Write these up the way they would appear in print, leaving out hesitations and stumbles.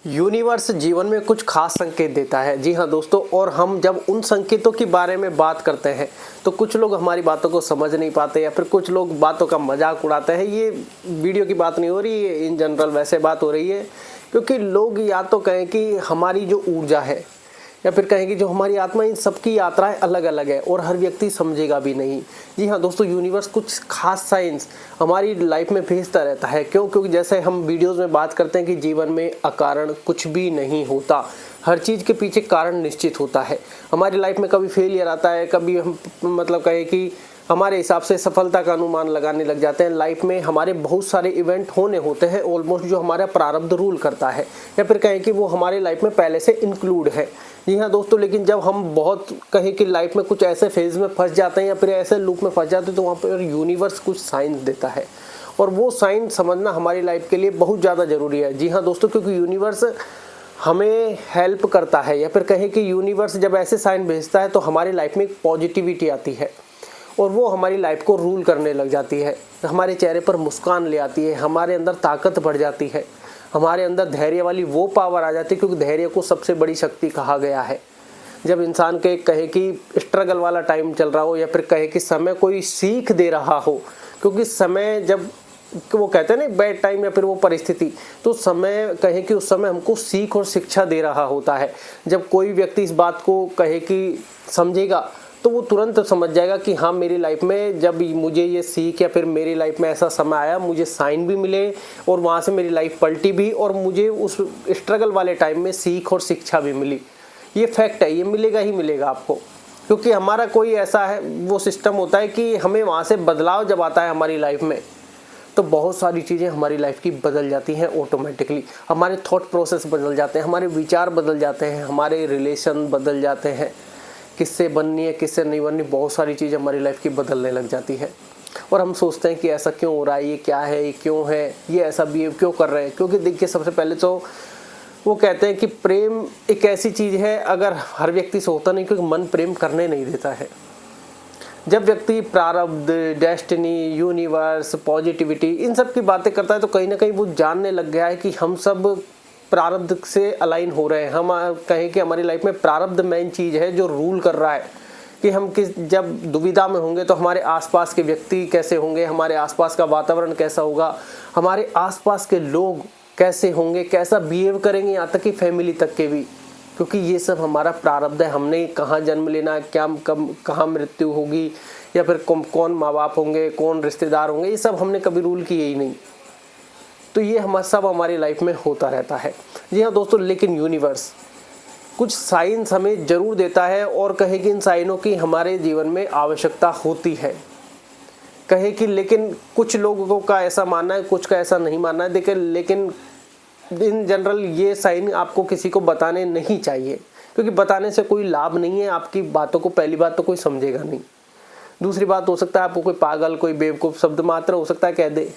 Universe जीवन में कुछ खास संकेत देता है। जी हाँ दोस्तों, और हम जब उन संकेतों के बारे में बात करते हैं तो कुछ लोग हमारी बातों को समझ नहीं पाते या फिर कुछ लोग बातों का मजाक उड़ाते हैं। ये वीडियो की बात नहीं हो रही है, इन जनरल वैसे बात हो रही है, क्योंकि लोग या तो कहें कि हमारी जो ऊर्जा है या फिर कहें कि जो हमारी आत्मा, इन सबकी यात्राएं अलग अलग है और हर व्यक्ति समझेगा भी नहीं। जी हाँ दोस्तों, यूनिवर्स कुछ खास साइंस हमारी लाइफ में भेजता रहता है। क्योंकि जैसे हम वीडियोस में बात करते हैं कि जीवन में अकारण कुछ भी नहीं होता, हर चीज़ के पीछे कारण निश्चित होता है। हमारी लाइफ में कभी फेलियर आता है, कभी हम कहें कि हमारे हिसाब से सफलता का अनुमान लगाने लग जाते हैं। लाइफ में हमारे बहुत सारे इवेंट होने होते हैं ऑलमोस्ट, जो हमारा प्रारब्ध रूल करता है या फिर कहें कि वो हमारे लाइफ में पहले से इंक्लूड है। जी हाँ दोस्तों, लेकिन जब हम बहुत कहें कि लाइफ में कुछ ऐसे फेज में फंस जाते हैं या फिर ऐसे लूप में फंस जाते हैं, तो वहाँ पर यूनिवर्स कुछ साइंस देता है और वो साइंस समझना हमारी लाइफ के लिए बहुत ज़्यादा ज़रूरी है। जी हाँ दोस्तों, क्योंकि यूनिवर्स हमें हेल्प करता है या फिर कहें कि यूनिवर्स जब ऐसे साइन भेजता है तो हमारी लाइफ में एक पॉजिटिविटी आती है और वो हमारी लाइफ को रूल करने लग जाती है। हमारे चेहरे पर मुस्कान ले आती है, हमारे अंदर ताकत बढ़ जाती है, हमारे अंदर धैर्य वाली वो पावर आ जाती है, क्योंकि धैर्य को सबसे बड़ी शक्ति कहा गया है। जब इंसान के कहे कि स्ट्रगल वाला टाइम चल रहा हो या फिर कहे कि समय कोई सीख दे रहा हो, क्योंकि समय जब वो कहते हैं ना बैड टाइम या फिर वो परिस्थिति, तो समय कहे कि उस समय हमको सीख और शिक्षा दे रहा होता है। जब कोई व्यक्ति इस बात को कहे कि समझेगा तो वो तुरंत समझ जाएगा कि हाँ, मेरी लाइफ में जब मुझे ये सीख या फिर मेरी लाइफ में ऐसा समय आया, मुझे साइन भी मिले और वहाँ से मेरी लाइफ पलटी भी और मुझे उस स्ट्रगल वाले टाइम में सीख और शिक्षा भी मिली। ये फैक्ट है, ये मिलेगा ही मिलेगा आपको, क्योंकि हमारा कोई ऐसा है वो सिस्टम होता है कि हमें वहाँ से बदलाव जब आता है हमारी लाइफ में तो बहुत सारी चीज़ें हमारी लाइफ की बदल जाती हैं ऑटोमेटिकली। हमारे थॉट प्रोसेस बदल जाते हैं, हमारे विचार बदल जाते हैं, हमारे रिलेशन बदल जाते हैं, किससे बननी है किससे नहीं बननी, बहुत सारी चीज़ हमारी लाइफ की बदलने लग जाती है। और हम सोचते हैं कि ऐसा क्यों हो रहा है, ये क्या है, ये क्यों है, ये ऐसा बिहेव क्यों कर रहे हैं। क्योंकि देखिए, सबसे पहले तो वो कहते हैं कि प्रेम एक ऐसी चीज़ है, अगर हर व्यक्ति से होता नहीं, क्योंकि मन प्रेम करने नहीं देता है। जब व्यक्ति प्रारब्ध, डेस्टिनी, यूनिवर्स, पॉजिटिविटी, इन सब की बातें करता है तो कहीं ना कहीं वो जानने लग गया है कि हम सब प्रारब्ध से अलाइन हो रहे हैं। हम कहें कि हमारी लाइफ में प्रारब्ध मेन चीज़ है जो रूल कर रहा है कि हम जब दुविधा में होंगे तो हमारे आसपास के व्यक्ति कैसे होंगे, हमारे आसपास का वातावरण कैसा होगा, हमारे आसपास के लोग कैसे होंगे, कैसा बिहेव करेंगे, यहाँ तक कि फैमिली तक के भी, क्योंकि ये सब हमारा प्रारब्ध है। हमने कहाँ जन्म लेना है, क्या कब कहाँ मृत्यु होगी या फिर कौन माँ बाप होंगे, कौन रिश्तेदार होंगे, ये सब हमने कभी रूल किए ही नहीं। तो ये सब हमारी लाइफ में होता रहता है। जी हाँ दोस्तों, लेकिन यूनिवर्स कुछ साइंस हमें ज़रूर देता है और कहे कि इन साइनों की हमारे जीवन में आवश्यकता होती है। कहे कि लेकिन कुछ लोगों का ऐसा मानना है, कुछ का ऐसा नहीं मानना है। देखिए, लेकिन इन जनरल ये साइन आपको किसी को बताने नहीं चाहिए, क्योंकि बताने से कोई लाभ नहीं है। आपकी बातों को पहली बात तो कोई समझेगा नहीं, दूसरी बात हो सकता है आपको कोई पागल, कोई बेवकूफ़ शब्द मात्र हो सकता है कह दे,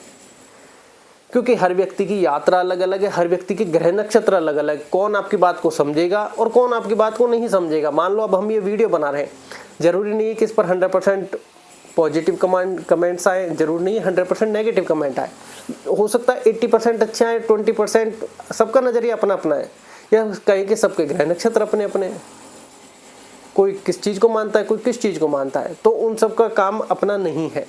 क्योंकि हर व्यक्ति की यात्रा अलग अलग है, हर व्यक्ति के ग्रह नक्षत्र अलग अलग। कौन आपकी बात को समझेगा और कौन आपकी बात को नहीं समझेगा। मान लो अब हम ये वीडियो बना रहे हैं, जरूरी नहीं है कि इस पर 100% पॉजिटिव कमेंट्स आए, जरूरी नहीं है 100% नेगेटिव कमेंट आए। हो सकता है 80% अच्छे आए, 20%। सबका नज़रिया अपना अपना है, या कहीं के सबके ग्रह नक्षत्र अपने अपने हैं। कोई किस चीज़ को मानता है, कोई किस चीज़ को मानता है, तो उन सबका काम अपना नहीं है।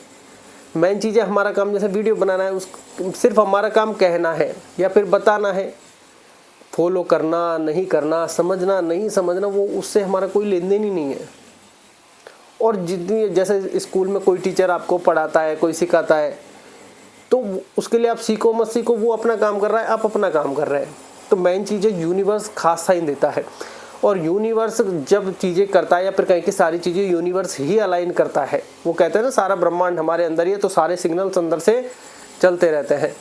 मेन चीज़ है हमारा काम, जैसे वीडियो बनाना है, उस सिर्फ हमारा काम कहना है या फिर बताना है। फॉलो करना नहीं करना, समझना नहीं समझना, वो उससे हमारा कोई लेन देन ही नहीं है। और जितनी जैसे स्कूल में कोई टीचर आपको पढ़ाता है, कोई सिखाता है, तो उसके लिए आप सीखो मत सीखो, वो अपना काम कर रहा है, आप अपना काम कर रहे हैं। तो मेन चीज़ है यूनिवर्स खास साइन देता है, और यूनिवर्स जब चीज़ें करता है या फिर कहीं की सारी चीज़ें यूनिवर्स ही अलाइन करता है। वो कहते हैं ना, सारा ब्रह्मांड हमारे अंदर ही है, तो सारे सिग्नल्स अंदर से चलते रहते हैं।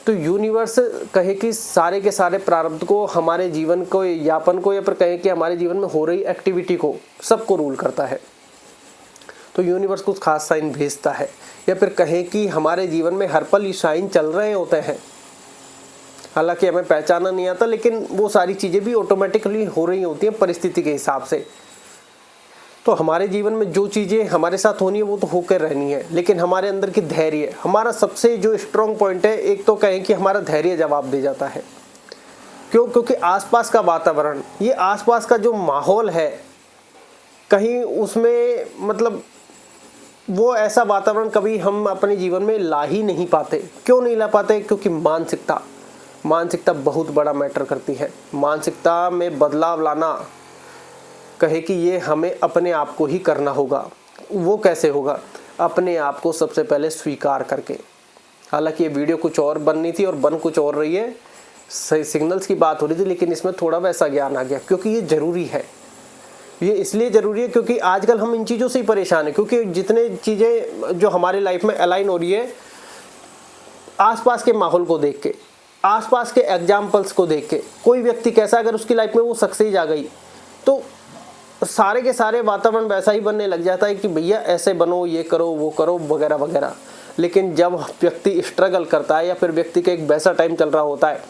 तो यूनिवर्स कहे कि सारे के सारे प्रारब्ध को, हमारे जीवन को, यापन को, या फिर कहे कि हमारे जीवन में हो रही एक्टिविटी को, सबको रूल करता है। तो यूनिवर्स कुछ खास साइन भेजता है, या फिर कहें कि हमारे जीवन में हर पल ये साइन चल रहे होते हैं। हालांकि हमें पहचाना नहीं आता, लेकिन वो सारी चीज़ें भी ऑटोमेटिकली हो रही होती हैं परिस्थिति के हिसाब से। तो हमारे जीवन में जो चीज़ें हमारे साथ होनी है वो तो होकर रहनी है, लेकिन हमारे अंदर की धैर्य, हमारा सबसे जो स्ट्रॉन्ग पॉइंट है, एक तो कहें कि हमारा धैर्य जवाब दे जाता है। क्यों? क्योंकि आसपास का वातावरण, ये आसपास का जो माहौल है, कहीं उसमें मतलब वो ऐसा वातावरण कभी हम अपने जीवन में ला ही नहीं पाते। क्यों नहीं ला पाते? क्योंकि मानसिकता बहुत बड़ा मैटर करती है। मानसिकता में बदलाव लाना, कहे कि ये हमें अपने आप को ही करना होगा। वो कैसे होगा? अपने आप को सबसे पहले स्वीकार करके। हालांकि ये वीडियो कुछ और बननी थी और बन कुछ और रही है, सही सिग्नल्स की बात हो रही थी, लेकिन इसमें थोड़ा वैसा ज्ञान आ गया क्योंकि ये ज़रूरी है। ये इसलिए ज़रूरी है क्योंकि आजकल हम इन चीज़ों से ही परेशान हैं, क्योंकि जितने चीज़ें जो हमारे लाइफ में अलाइन हो रही है, आसपास के माहौल को देख के, आसपास के एग्जाम्पल्स को देख के, कोई व्यक्ति कैसा, अगर उसकी लाइफ में वो सक्सेस आ गई तो सारे के सारे वातावरण वैसा ही बनने लग जाता है कि भैया ऐसे बनो, ये करो, वो करो, वगैरह वगैरह। लेकिन जब व्यक्ति स्ट्रगल करता है या फिर व्यक्ति का एक वैसा टाइम चल रहा होता है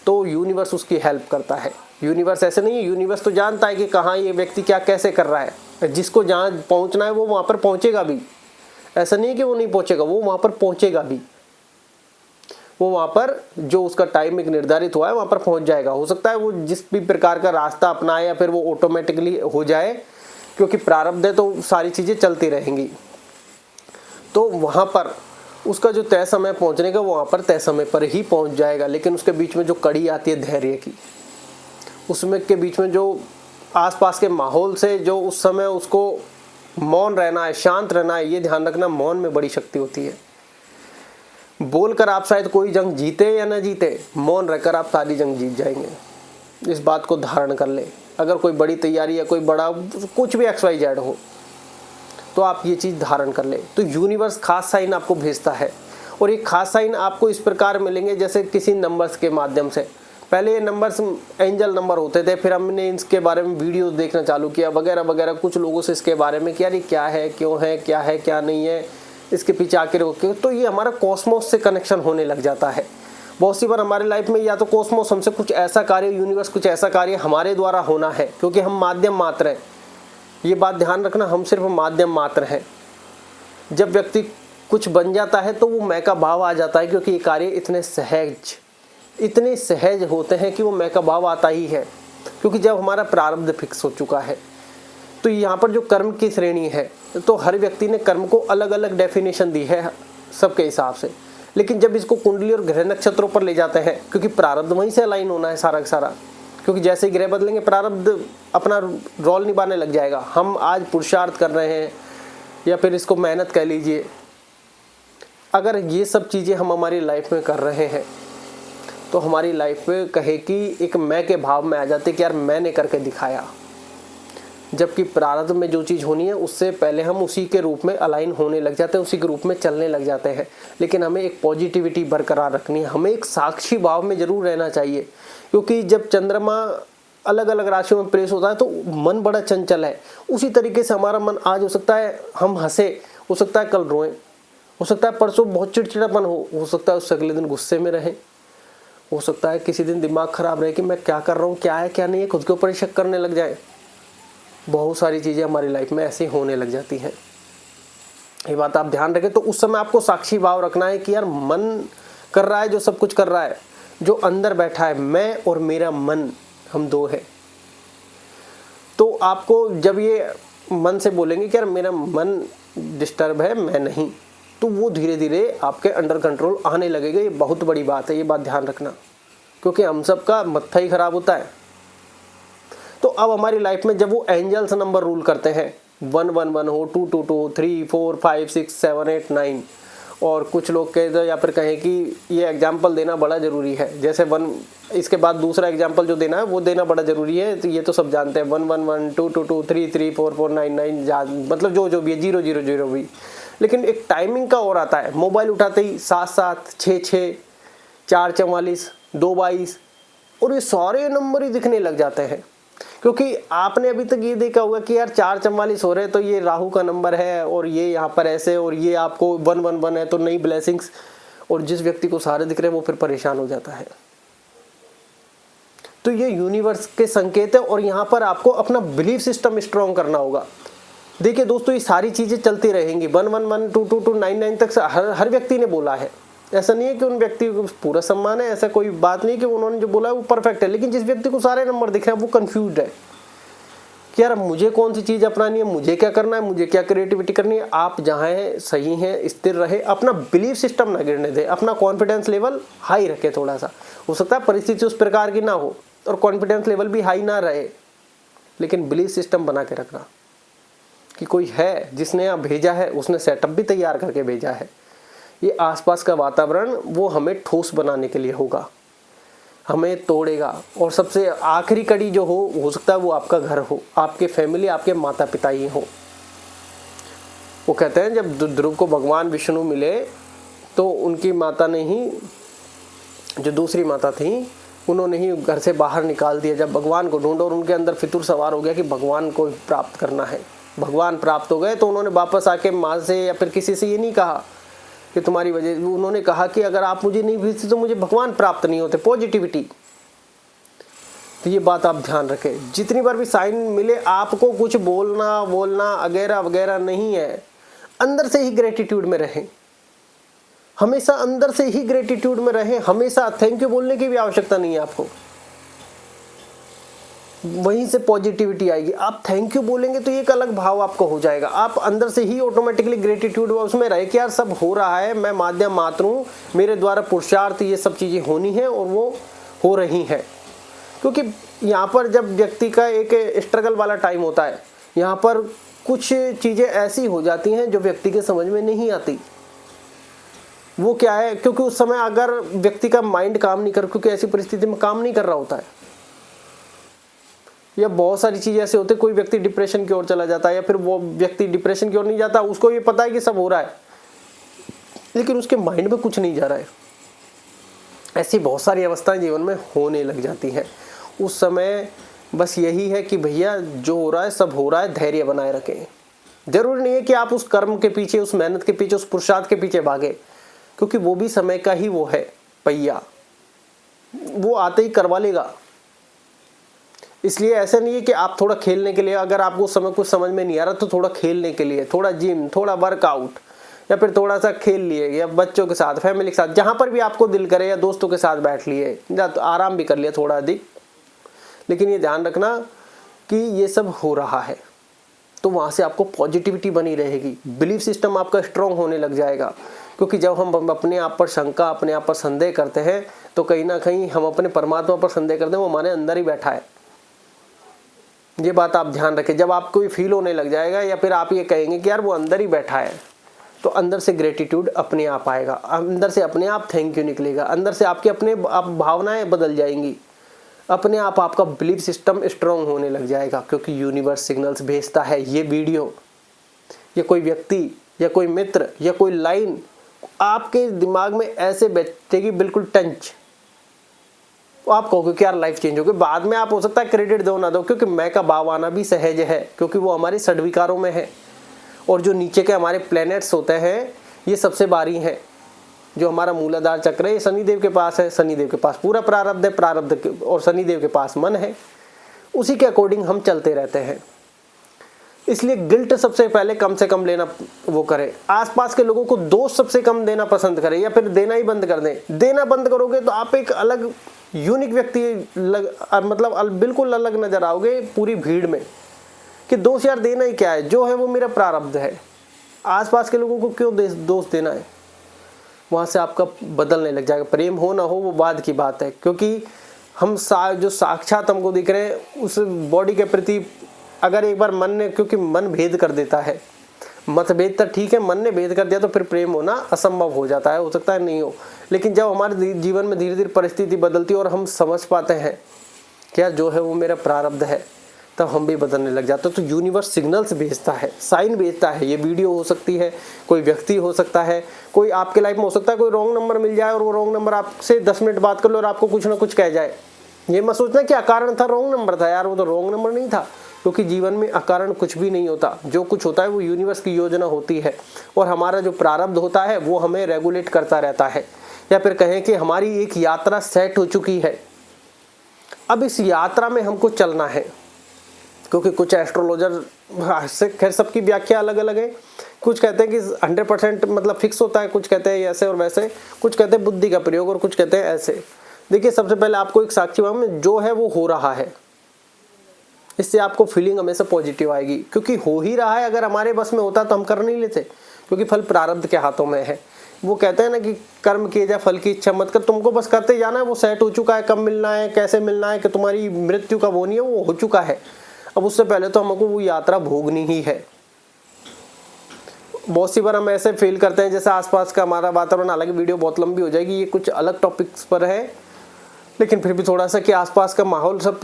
तो यूनिवर्स उसकी हेल्प करता है। यूनिवर्स ऐसे नहीं है, यूनिवर्स तो जानता है कि कहाँ ये व्यक्ति क्या कैसे कर रहा है। जिसको जहाँ पहुँचना है वो वहाँ पर पहुँचेगा भी। ऐसा नहीं है कि वो नहीं पहुँचेगा, वो वहाँ पर पहुँचेगा भी। वो वहाँ पर जो उसका टाइम एक निर्धारित हुआ है वहाँ पर पहुँच जाएगा। हो सकता है वो जिस भी प्रकार का रास्ता अपनाए या फिर वो ऑटोमेटिकली हो जाए, क्योंकि प्रारब्ध है तो सारी चीज़ें चलती रहेंगी। तो वहाँ पर उसका जो तय समय पहुँचने का, वो वहाँ पर तय समय पर ही पहुँच जाएगा। लेकिन उसके बीच में जो कड़ी आती है धैर्य की, उसमें के बीच में जो आसपास के माहौल से जो उस समय उसको मौन रहना है, शांत रहना है, ये ध्यान रखना, मौन में बड़ी शक्ति होती है। बोलकर आप शायद कोई जंग जीते या ना जीते, मौन रहकर आप सारी जंग जीत जाएंगे। इस बात को धारण कर ले। अगर कोई बड़ी तैयारी या कोई बड़ा कुछ भी XYZ हो तो आप ये चीज़ धारण कर ले। तो यूनिवर्स खास साइन आपको भेजता है, और ये खास साइन आपको इस प्रकार मिलेंगे जैसे किसी नंबर्स के माध्यम से। पहले ये नंबर्स एंजल नंबर होते थे, फिर हमने इसके बारे में वीडियोस देखना चालू किया वगैरह वगैरह। कुछ लोगों से इसके बारे में कि यार ये क्या है, क्यों है, क्या है, क्या नहीं है, इसके पीछे आके रोके। तो ये हमारा कॉस्मोस से कनेक्शन होने लग जाता है। बहुत सी बार हमारे लाइफ में या तो कॉस्मोस हमसे कुछ ऐसा कार्य, यूनिवर्स कुछ ऐसा कार्य हमारे द्वारा होना है, क्योंकि हम माध्यम मात्र हैं। ये बात ध्यान रखना, हम सिर्फ माध्यम मात्र हैं। जब व्यक्ति कुछ बन जाता है तो वो मैं का भाव आ जाता है, क्योंकि ये कार्य इतने सहज होते हैं कि वो मैं का भाव आता ही है, क्योंकि जब हमारा प्रारब्ध फिक्स हो चुका है। तो यहाँ पर जो कर्म की श्रेणी है, तो हर व्यक्ति ने कर्म को अलग अलग डेफिनेशन दी है सबके हिसाब से। लेकिन जब इसको कुंडली और ग्रह नक्षत्रों पर ले जाते हैं, क्योंकि प्रारब्ध वहीं से अलाइन होना है सारा का सारा, क्योंकि जैसे ही ग्रह बदलेंगे प्रारब्ध अपना रोल निभाने लग जाएगा। हम आज पुरुषार्थ कर रहे हैं या फिर इसको मेहनत कह लीजिए, अगर ये सब चीज़ें हम हमारी लाइफ में कर रहे हैं तो हमारी लाइफ में कहे कि एक मैं के भाव में आ जाते कि यार मैंने करके दिखाया। जबकि प्रारब्ध में जो चीज़ होनी है उससे पहले हम उसी के रूप में अलाइन होने लग जाते हैं, उसी के रूप में चलने लग जाते हैं। लेकिन हमें एक पॉजिटिविटी बरकरार रखनी है, हमें एक साक्षी भाव में ज़रूर रहना चाहिए। क्योंकि जब चंद्रमा अलग अलग राशियों में प्रेस होता है तो मन बड़ा चंचल है। उसी तरीके से हमारा मन आज हो सकता है हम हंसे, हो सकता है कल रोएं, हो सकता है परसों बहुत चिड़चिड़ापन हो सकता है उससे अगले दिन गुस्से में रहें, हो सकता है किसी दिन दिमाग खराब रहे कि मैं क्या कर रहा हूँ, क्या है क्या नहीं है, खुद के ऊपर शक करने लग जाए। बहुत सारी चीज़ें हमारी लाइफ में ऐसे होने लग जाती हैं। ये बात आप ध्यान रखें। तो उस समय आपको साक्षी भाव रखना है कि यार मन कर रहा है जो सब कुछ कर रहा है, जो अंदर बैठा है मैं और मेरा मन, हम दो है। तो आपको जब ये मन से बोलेंगे कि यार मेरा मन डिस्टर्ब है, मैं नहीं, तो वो धीरे धीरे आपके अंडर कंट्रोल आने लगेगा। ये बहुत बड़ी बात है, ये बात ध्यान रखना, क्योंकि हम सब का मत्था ही खराब होता है। तो अब हमारी लाइफ में जब वो एंजल्स नंबर रूल करते हैं, 111 हो, 222, 3, 4, 5, 6, 7, 8, 9, और कुछ लोग कहते हैं या फिर कहें कि ये एग्जाम्पल देना बड़ा ज़रूरी है, जैसे 1, इसके बाद दूसरा एग्जाम्पल जो देना है वो देना बड़ा ज़रूरी है। तो ये तो सब जानते हैं, 111, 222, 3, 3, 4, 4, 9, 9, मतलब जो भी है, 0, 0, 0 भी। लेकिन एक टाइमिंग का और आता है, मोबाइल उठाते ही 7, 7, 6, 6, 4, 44, 2, 22, और ये सारे नंबर ही दिखने लग जाते हैं। क्योंकि आपने अभी तक ये देखा होगा कि यार 4, 44 हो रहे हैं तो ये राहु का नंबर है, और ये यहाँ पर ऐसे, और ये आपको 111 है तो नई ब्लेसिंग्स, और जिस व्यक्ति को सारे दिख रहे हैं वो फिर परेशान हो जाता है। तो ये यूनिवर्स के संकेत है, और यहाँ पर आपको अपना बिलीफ सिस्टम स्ट्रॉन्ग करना होगा। देखिए दोस्तों, ये सारी चीज़ें चलती रहेंगी, 111, 222, 99 तक हर व्यक्ति ने बोला है। ऐसा नहीं है कि उन व्यक्ति को पूरा सम्मान है, ऐसा कोई बात नहीं कि उन्होंने जो बोला है वो परफेक्ट है, लेकिन जिस व्यक्ति को सारे नंबर दिख रहे हैं वो कंफ्यूज्ड है कि यार मुझे कौन सी चीज़ अपनानी है, मुझे क्या करना है, मुझे क्या क्रिएटिविटी करनी है। आप जहाँ हैं सही हैं, स्थिर रहे, अपना बिलीफ सिस्टम ना गिरने दे, अपना कॉन्फिडेंस लेवल हाई रखे। थोड़ा सा हो सकता है परिस्थिति उस प्रकार की ना हो और कॉन्फिडेंस लेवल भी हाई ना रहे, लेकिन बिलीफ सिस्टम बना के रखना कि कोई है जिसने यहाँ भेजा है, उसने सेटअप भी तैयार करके भेजा है। ये आसपास का वातावरण वो हमें ठोस बनाने के लिए होगा, हमें तोड़ेगा। और सबसे आखिरी कड़ी जो हो सकता है वो आपका घर हो, आपके फैमिली, आपके माता पिता ही हो। वो कहते हैं जब ध्रुव को भगवान विष्णु मिले तो उनकी माता ने ही, जो दूसरी माता थी, उन्होंने ही घर से बाहर निकाल दिया जब भगवान को ढूंढा, और उनके अंदर फितूर सवार हो गया कि भगवान को प्राप्त करना है। भगवान प्राप्त हो गए तो उन्होंने वापस आके माँ से या फिर किसी से ये नहीं कहा कि तुम्हारी वजह, उन्होंने कहा कि अगर आप मुझे नहीं भेजते तो मुझे भगवान प्राप्त नहीं होते। पॉजिटिविटी। तो ये बात आप ध्यान रखें, जितनी बार भी साइन मिले आपको कुछ बोलना वगैरह वगैरह नहीं है, अंदर से ही ग्रेटिट्यूड में रहें, हमेशा अंदर से ही ग्रेटिट्यूड में रहें। हमेशा थैंक यू बोलने की भी आवश्यकता नहीं है आपको, वहीं से पॉजिटिविटी आएगी। आप थैंक यू बोलेंगे तो एक अलग भाव आपको हो जाएगा, आप अंदर से ही ऑटोमेटिकली ग्रेटिट्यूड उसमें रहे कि यार सब हो रहा है, मैं माध्यम मात्र हूँ, मेरे द्वारा पुरुषार्थ ये सब चीज़ें होनी है और वो हो रही हैं। क्योंकि यहाँ पर जब व्यक्ति का एक स्ट्रगल वाला टाइम होता है, यहाँ पर कुछ चीज़ें ऐसी हो जाती हैं जो व्यक्ति के समझ में नहीं आती। वो क्या है, क्योंकि उस समय अगर व्यक्ति का माइंड काम नहीं कर, क्योंकि ऐसी परिस्थिति में काम नहीं कर रहा होता है, या बहुत सारी चीज़ें ऐसे होते, कोई व्यक्ति डिप्रेशन की ओर चला जाता है, या फिर वो व्यक्ति डिप्रेशन की ओर नहीं जाता, उसको ये पता है कि सब हो रहा है लेकिन उसके माइंड में कुछ नहीं जा रहा है। ऐसी बहुत सारी अवस्थाएं जीवन में होने लग जाती हैं। उस समय बस यही है कि भैया जो हो रहा है सब हो रहा है, धैर्य बनाए रखें। जरूरी नहीं है कि आप उस कर्म के पीछे, उस मेहनत के पीछे, उस पुरुषार्थ के पीछे भागे, क्योंकि वो भी समय का ही वो है पहिया, वो आते ही करवा लेगा। इसलिए ऐसा नहीं है कि आप थोड़ा खेलने के लिए, अगर आपको उस समय कुछ समझ में नहीं आ रहा तो थोड़ा खेलने के लिए, थोड़ा जिम, थोड़ा वर्कआउट, या फिर थोड़ा सा खेल लिए, या बच्चों के साथ, फैमिली के साथ, जहाँ पर भी आपको दिल करे, या दोस्तों के साथ बैठ लिए, या तो आराम भी कर लिया थोड़ा अधिक। लेकिन ये ध्यान रखना कि ये सब हो रहा है, तो वहाँ से आपको पॉजिटिविटी बनी रहेगी, बिलीफ सिस्टम आपका स्ट्रॉन्ग होने लग जाएगा। क्योंकि जब हम अपने आप पर शंका, अपने आप पर संदेह करते हैं तो कहीं ना कहीं हम अपने परमात्मा पर संदेह करते हैं, वो हमारे अंदर ही बैठा है। ये बात आप ध्यान रखें। जब आपको ये फील होने लग जाएगा, या फिर आप ये कहेंगे कि यार वो अंदर ही बैठा है, तो अंदर से ग्रेटिट्यूड अपने आप आएगा, अंदर से अपने आप थैंक यू निकलेगा, अंदर से आपके अपने आप भावनाएं बदल जाएंगी, अपने आप आपका बिलीफ सिस्टम स्ट्रॉन्ग होने लग जाएगा। क्योंकि यूनिवर्स सिग्नल्स भेजता है। ये वीडियो, या कोई व्यक्ति, या कोई मित्र, या कोई लाइन आपके दिमाग में ऐसे बैठेगी बिल्कुल टंच, आप कहोगे कि यार लाइफ चेंज हो गई। बाद में आप हो सकता है क्रेडिट दो ना दो, क्योंकि मैं का भाव आना भी सहज है, क्योंकि वो हमारे षड्विकारों में है। और जो नीचे के हमारे प्लैनेट्स होते हैं ये सबसे भारी हैं। जो हमारा मूलाधार चक्र है ये शनिदेव के पास है, शनिदेव के पास पूरा प्रारब्ध है, प्रारब्ध और शनिदेव के पास मन है, उसी के अकॉर्डिंग हम चलते रहते हैं। इसलिए गिल्ट सबसे पहले कम से कम लेना वो करें। आसपास के लोगों को दोष सबसे कम देना पसंद करें, या फिर देना ही बंद कर दें। देना बंद करोगे तो आप एक अलग यूनिक व्यक्ति मतलब बिल्कुल अलग नजर आओगे पूरी भीड़ में, कि दोष यार देना ही क्या है, जो है वो मेरा प्रारब्ध है। आसपास के लोगों को क्यों दोष देना है। वहाँ से आपका बदलने लग जाएगा। प्रेम हो ना हो वो बाद की बात है, क्योंकि हम जो साक्षात हमको दिख रहे हैं उस बॉडी के प्रति अगर एक बार मन ने, क्योंकि मन भेद कर देता है, मतभेद तो ठीक है, मन ने भेद कर दिया तो फिर प्रेम होना असंभव हो जाता है, हो सकता है नहीं हो। लेकिन जब हमारे जीवन में धीरे धीरे परिस्थिति बदलती है और हम समझ पाते हैं क्या जो है वो मेरा प्रारब्ध है, तब हम भी बदलने लग जाते हैं। तो यूनिवर्स सिग्नल्स भेजता है, साइन भेजता है। ये वीडियो हो सकती है, कोई व्यक्ति हो सकता है, कोई आपके लाइफ में हो सकता है कोई रॉन्ग नंबर मिल जाए और वो रॉन्ग नंबर आपसे 10 मिनट बात कर लो और आपको कुछ ना कुछ कह जाए। ये मत सोचना कि अकारण था, रॉन्ग नंबर था। यार वो तो रॉन्ग नंबर नहीं था, क्योंकि जीवन में अकारण कुछ भी नहीं होता। जो कुछ होता है वो यूनिवर्स की योजना होती है, और हमारा जो प्रारब्ध होता है वो हमें रेगुलेट करता रहता है। या फिर कहें कि हमारी एक यात्रा सेट हो चुकी है, अब इस यात्रा में हमको चलना है। क्योंकि कुछ एस्ट्रोलॉजर से, खैर सबकी व्याख्या अलग अलग है, कुछ कहते हैं कि 100% मतलब फिक्स होता है, कुछ कहते हैं ऐसे और वैसे, कुछ कहते हैं बुद्धि का प्रयोग और कुछ कहते हैं ऐसे। देखिए सबसे पहले आपको एक साक्षी भाव में जो है वो हो रहा है, इससे आपको फीलिंग हमेशा पॉजिटिव आएगी, क्योंकि हो ही रहा है। अगर हमारे बस में होता तो हम कर नहीं लेते, क्योंकि फल प्रारब्ध के हाथों में है। वो कहते हैं ना कि कर्म किए जा फल की इच्छा मत कर, तुमको बस करते जाना है, वो सेट हो चुका है, कब मिलना है कैसे मिलना है, कि तुम्हारी मृत्यु का वो नहीं है, वो हो चुका है। अब उससे पहले तो हमको वो यात्रा भोगनी ही है। बहुत सी बार हम ऐसे फील करते हैं जैसे आसपास का हमारा वातावरण, हालांकि वीडियो बहुत लंबी हो जाएगी, ये कुछ अलग टॉपिक्स पर है, लेकिन फिर भी थोड़ा सा कि आसपास का माहौल सब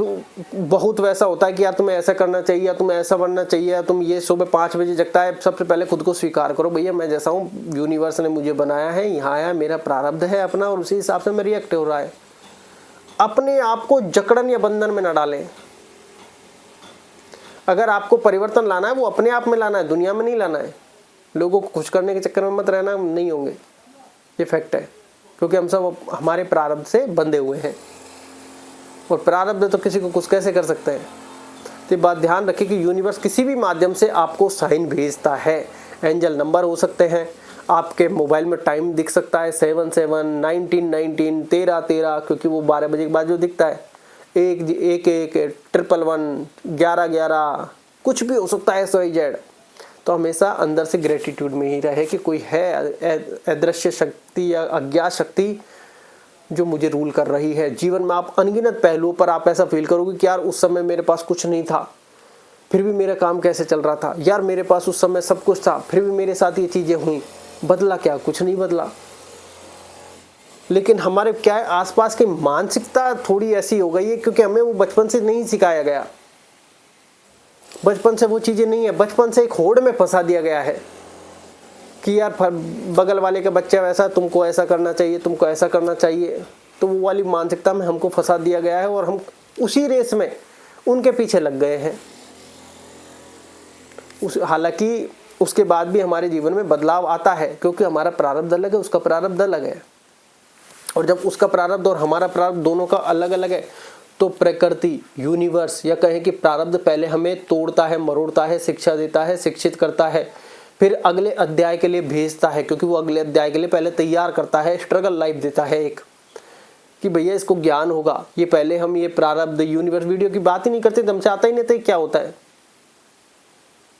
बहुत वैसा होता है कि यार तुम्हें ऐसा करना चाहिए, या तुम्हें ऐसा बनना चाहिए, या तुम ये सुबह 5 बजे जगता है। सबसे पहले खुद को स्वीकार करो, भैया मैं जैसा हूँ, यूनिवर्स ने मुझे बनाया है, यहाँ आया, मेरा प्रारब्ध है अपना, और उसी हिसाब से मैं रिएक्ट हो रहा है। अपने आप को जकड़न या बंधन में न डालें। अगर आपको परिवर्तन लाना है वो अपने आप में लाना है, दुनिया में नहीं लाना है। लोगों को खुश करने के चक्कर में मत रहना, नहीं होंगे, ये फैक्ट है, क्योंकि हम सब हमारे प्रारब्ध से बंधे हुए हैं, और प्रारब्ध तो किसी को कुछ कैसे कर सकते हैं। तो बात ध्यान रखिए कि यूनिवर्स किसी भी माध्यम से आपको साइन भेजता है। एंजल नंबर हो सकते हैं, आपके मोबाइल में टाइम दिख सकता है 77 19 19 13 13, क्योंकि वो 12 बजे के बाद जो दिखता है, 1 1 1 111 11 11, कुछ भी हो सकता है XYZ। तो हमेशा अंदर से ग्रेटिट्यूड में ही रहे कि कोई है अदृश्य शक्ति या अज्ञात शक्ति जो मुझे रूल कर रही है। जीवन में आप अनगिनत पहलुओं पर आप ऐसा फील करोगे कि यार उस समय मेरे पास कुछ नहीं था, फिर भी मेरा काम कैसे चल रहा था, यार मेरे पास उस समय सब कुछ था, फिर भी मेरे साथ ये चीज़ें हुई, बदला क्या? कुछ नहीं बदला। लेकिन हमारे क्या है, आसपास की मानसिकता थोड़ी ऐसी हो गई है, क्योंकि हमें वो बचपन से नहीं सिखाया गया, बचपन से वो चीज़ें नहीं है, बचपन से एक होड़ में फंसा दिया गया है कि यार बगल वाले का बच्चा वैसा, तुमको ऐसा करना चाहिए, तुमको ऐसा करना चाहिए। तो वो वाली मानसिकता में हमको फंसा दिया गया है, और हम उसी रेस में उनके पीछे लग गए हैं। हालांकि उसके बाद भी हमारे जीवन में बदलाव आता है, क्योंकि हमारा प्रारब्ध अलग है, उसका प्रारब्ध अलग है। और जब उसका प्रारब्ध और हमारा प्रारब्ध दोनों का अलग अलग है, तो प्रकृति, यूनिवर्स, या कहें कि प्रारब्ध पहले हमें तोड़ता है, मरोड़ता है, शिक्षा देता है, शिक्षित करता है, फिर अगले अध्याय के लिए भेजता है, क्योंकि वो अगले अध्याय के लिए पहले तैयार करता है, स्ट्रगल लाइफ देता है एक, कि भैया इसको ज्ञान होगा। ये पहले हम ये प्रारब्ध यूनिवर्स वीडियो की बात ही नहीं करते, दम से आता ही नहीं था क्या होता है,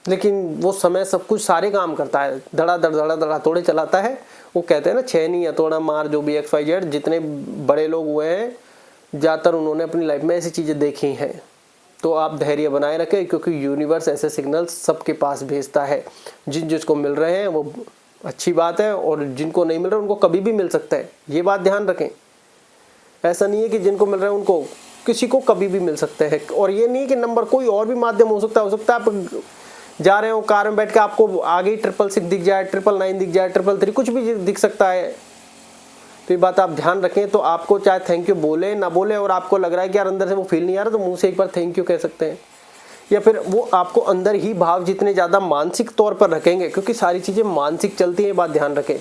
लेकिन वो समय सब कुछ सारे काम करता है, धड़ा धड़ा तोड़े चलाता है। वो कहते हैं ना, छेनी हथौड़ा मार, जो भी XYZ, जितने बड़े लोग हुए हैं ज़्यादातर उन्होंने अपनी लाइफ में ऐसी चीज़ें देखी हैं। तो आप धैर्य बनाए रखें, क्योंकि यूनिवर्स ऐसे सिग्नल्स सबके पास भेजता है। जिसको मिल रहे हैं वो अच्छी बात है, और जिनको नहीं मिल रहा उनको कभी भी मिल सकता है, ये बात ध्यान रखें। ऐसा नहीं है कि जिनको मिल रहा है उनको, किसी को कभी भी मिल सकते हैं। और ये नहीं कि नंबर कोई और भी माध्यम हो सकता है आप जा रहे हो कार में बैठ के, आपको आगे 666 दिख जाए, 999 दिख जाए, 333 कुछ भी दिख सकता है। तो ये बात आप ध्यान रखें। तो आपको चाहे थैंक यू बोले ना बोले, और आपको लग रहा है कि यार अंदर से वो फील नहीं आ रहा, तो मुंह से एक बार थैंक यू कह सकते हैं, या फिर वो आपको अंदर ही भाव जितने ज़्यादा मानसिक तौर पर रखेंगे, क्योंकि सारी चीज़ें मानसिक चलती हैं, ये बात ध्यान रखें।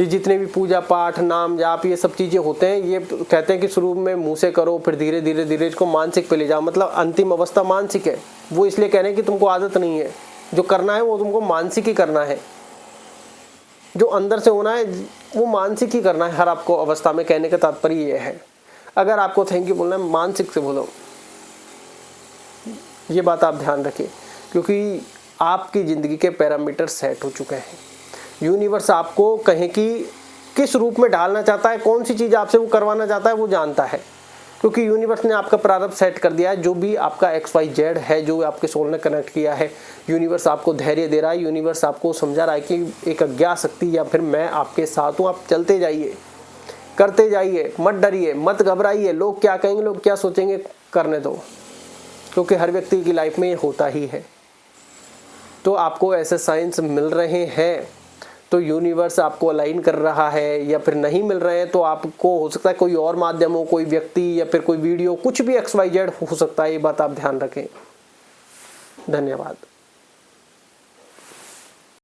ये जितने भी पूजा पाठ, नाम जाप, ये सब चीज़ें होते हैं, ये कहते हैं कि शुरू में मुँह से करो, फिर धीरे धीरे इसको मानसिक पे ले जाओ, मतलब अंतिम अवस्था मानसिक है। वो इसलिए कह रहे हैं कि तुमको आदत नहीं है, जो करना है वो तुमको मानसिक ही करना है, जो अंदर से होना है वो मानसिक ही करना है हर आपको अवस्था में। कहने का तात्पर्य ये है, अगर आपको थैंक यू बोलना है मानसिक से बोलो, ये बात आप ध्यान रखिए, क्योंकि आपकी ज़िंदगी के पैरामीटर सेट हो चुके हैं। यूनिवर्स आपको कहें कि किस रूप में ढालना चाहता है, कौन सी चीज़ आपसे वो करवाना चाहता है, वो जानता है, क्योंकि यूनिवर्स ने आपका प्रारब्ध सेट कर दिया है। जो भी आपका XYZ है, जो आपके सोल ने कनेक्ट किया है, यूनिवर्स आपको धैर्य दे रहा है, यूनिवर्स आपको समझा रहा है कि एक अज्ञात शक्ति या फिर मैं आपके साथ हूँ, आप चलते जाइए, करते जाइए, मत डरिए, मत घबराइए, लोग क्या कहेंगे, लोग क्या सोचेंगे, करने दो, क्योंकि हर व्यक्ति की लाइफ में ये होता ही है। तो आपको ऐसे साइंस मिल रहे हैं, तो यूनिवर्स आपको अलाइन कर रहा है, या फिर नहीं मिल रहे हैं तो आपको हो सकता है कोई और माध्यम हो, कोई व्यक्ति या फिर कोई वीडियो, कुछ भी XYZ हो सकता है। ये बात आप ध्यान रखें। धन्यवाद।